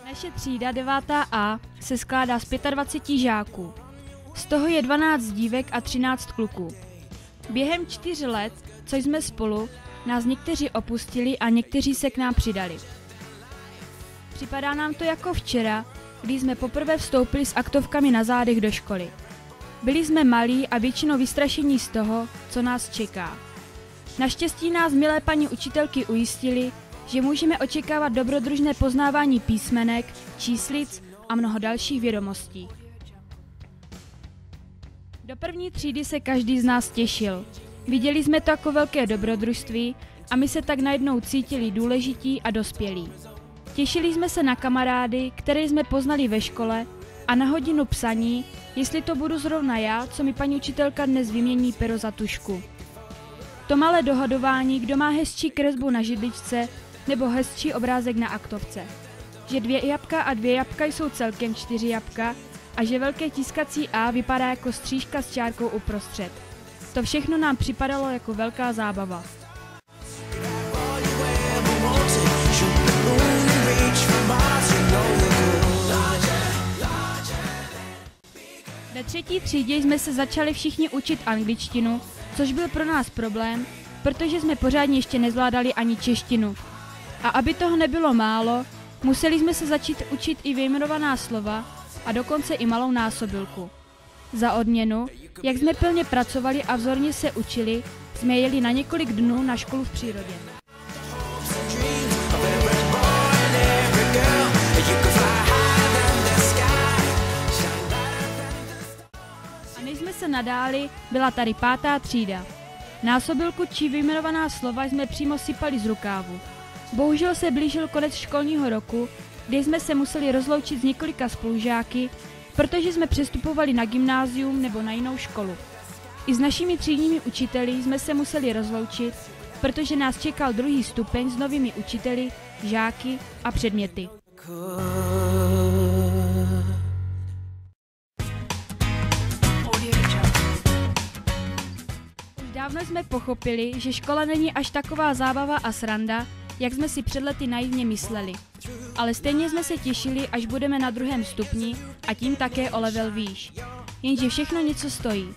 Naše třída 9A se skládá z 25 žáků. Z toho je 12 dívek a 13 kluků. Během 4 let, co jsme spolu, nás někteří opustili a někteří se k nám přidali. Připadá nám to jako včera, kdy jsme poprvé vstoupili s aktovkami na zádech do školy. Byli jsme malí a většinou vystrašení z toho, co nás čeká. Naštěstí nás milé paní učitelky ujistili, že můžeme očekávat dobrodružné poznávání písmenek, číslic a mnoho dalších vědomostí. Do první třídy se každý z nás těšil. Viděli jsme to jako velké dobrodružství a my se tak najednou cítili důležití a dospělí. Těšili jsme se na kamarády, které jsme poznali ve škole, a na hodinu psaní, jestli to budu zrovna já, co mi paní učitelka dnes vymění pero za tužku. To malé dohadování, kdo má hezčí kresbu na židličce nebo hezčí obrázek na aktovce. Že 2 jabka a 2 jabka jsou celkem 4 jabka a že velké tiskací A vypadá jako střížka s čárkou uprostřed. To všechno nám připadalo jako velká zábava. Ve 3. třídě jsme se začali všichni učit angličtinu, což byl pro nás problém, protože jsme pořádně ještě nezvládali ani češtinu. A aby toho nebylo málo, museli jsme se začít učit i vyjmenovaná slova a dokonce i malou násobilku. Za odměnu, jak jsme plně pracovali a vzorně se učili, jsme jeli na několik dnů na školu v přírodě. A než jsme se nadáli, byla tady 5. třída. Násobilku či vyjmenovaná slova jsme přímo sypali z rukávu. Bohužel se blížil konec školního roku, kdy jsme se museli rozloučit s několika spolužáky, protože jsme přestupovali na gymnázium nebo na jinou školu. I s našimi třídními učiteli jsme se museli rozloučit, protože nás čekal 2. stupeň s novými učiteli, žáky a předměty. Už dávno jsme pochopili, že škola není až taková zábava a sranda, jak jsme si před lety naivně mysleli. Ale stejně jsme se těšili, až budeme na 2. stupni a tím také o level výš. Jenže všechno něco stojí.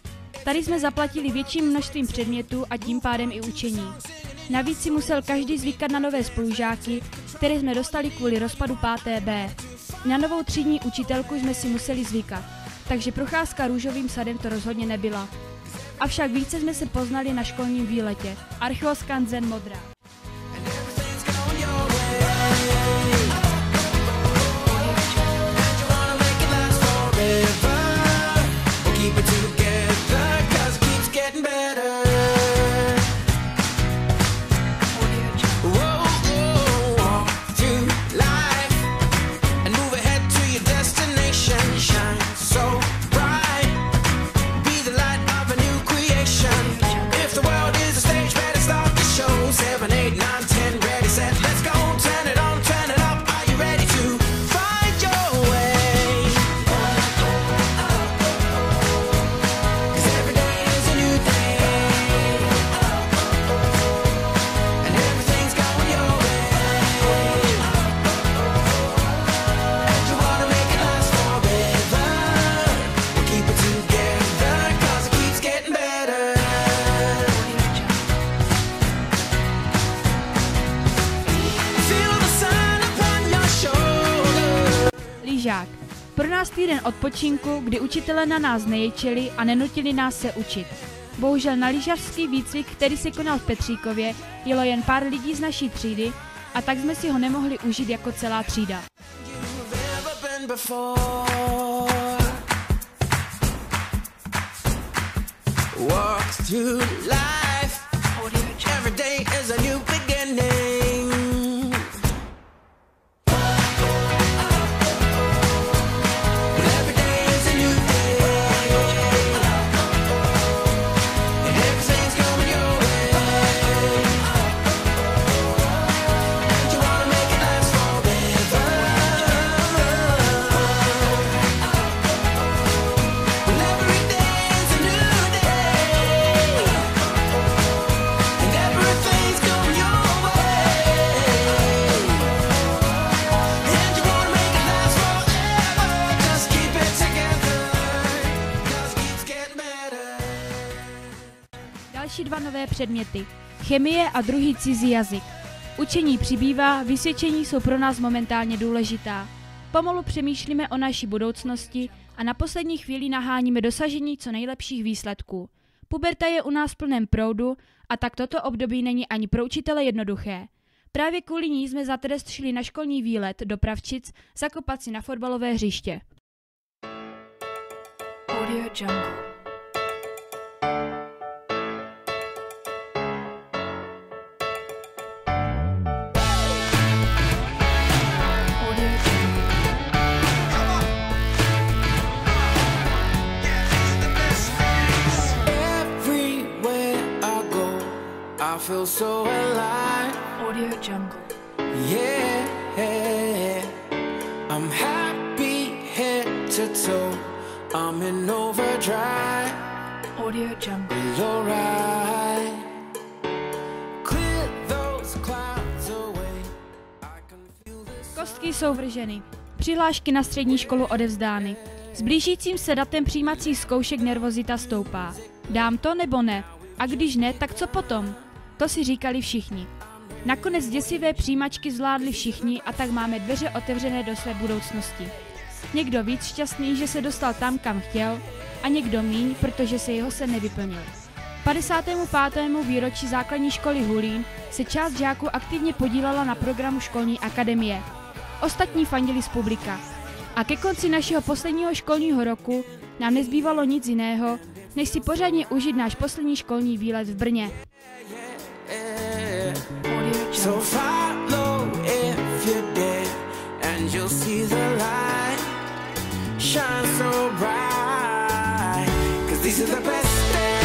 Tady jsme zaplatili větším množstvím předmětů a tím pádem i učení. Navíc si musel každý zvykat na nové spolužáky, které jsme dostali kvůli rozpadu 5. B. Na novou třídní učitelku jsme si museli zvykat, takže procházka růžovým sadem to rozhodně nebyla. Avšak více jsme se poznali na školním výletě. Archeoskanzen Modrá. Lyžák. Pro nás týden odpočinku, kdy učitelé na nás neječeli a nenutili nás se učit. Bohužel na lyžařský výcvik, který se konal v Petříkově, jelo jen pár lidí z naší třídy a tak jsme si ho nemohli užít jako celá třída. Every day 2 nové předměty. Chemie a druhý cizí jazyk. Učení přibývá, vysvědčení jsou pro nás momentálně důležitá. Pomalu přemýšlíme o naší budoucnosti a na poslední chvíli naháníme dosažení co nejlepších výsledků. Puberta je u nás v plném proudu a tak toto období není ani pro učitele jednoduché. Právě kvůli ní jsme za trest šli na školní výlet do Pravčic zakopat si na fotbalové hřiště. Audio Jungle. I feel so alive. Audio Jungle. Yeah, I'm happy head to toe. I'm in overdrive. Audio Jungle. You're right. Clear those clouds away. I can feel this. Kostky jsou vrženy. Přihlášky na střední školu odevzdány. S blížícím se datem přijímacích zkoušek nervozita stoupá. Dám to nebo ne? A když ne, tak co potom? To si říkali všichni. Nakonec děsivé přijímačky zvládli všichni a tak máme dveře otevřené do své budoucnosti. Někdo víc šťastný, že se dostal tam, kam chtěl, a někdo míň, protože se jeho sen nevyplnil. 55. výročí základní školy Hulín se část žáků aktivně podílela na programu školní akademie. Ostatní fandili z publika. A ke konci našeho posledního školního roku nám nezbývalo nic jiného, než si pořádně užít náš poslední školní výlet v Brně. So follow if you're dead and you'll see the light shine so bright, 'cause these are the best days.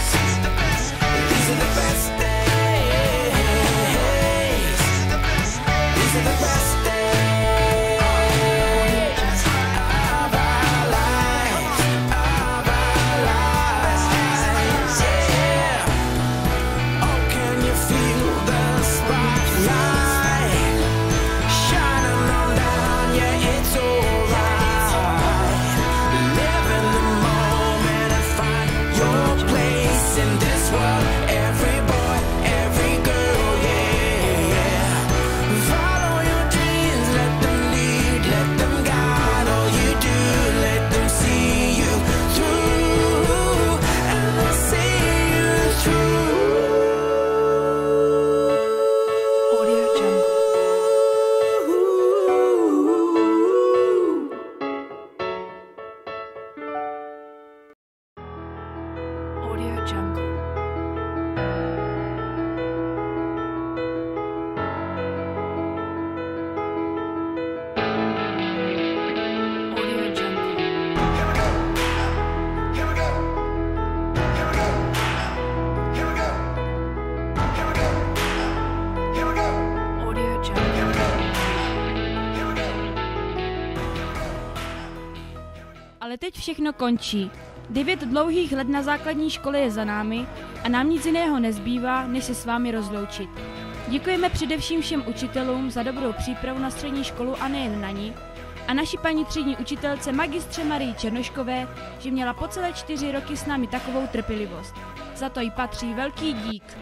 These are the best days. These are the best days. These are the best days. Ale teď všechno končí. 9 dlouhých let na základní škole je za námi a nám nic jiného nezbývá, než se s vámi rozloučit. Děkujeme především všem učitelům za dobrou přípravu na střední školu a nejen na ní, a naší paní třídní učitelce magistře Marii Černoškové, že měla po celé 4 roky s námi takovou trpělivost. Za to jí patří velký dík.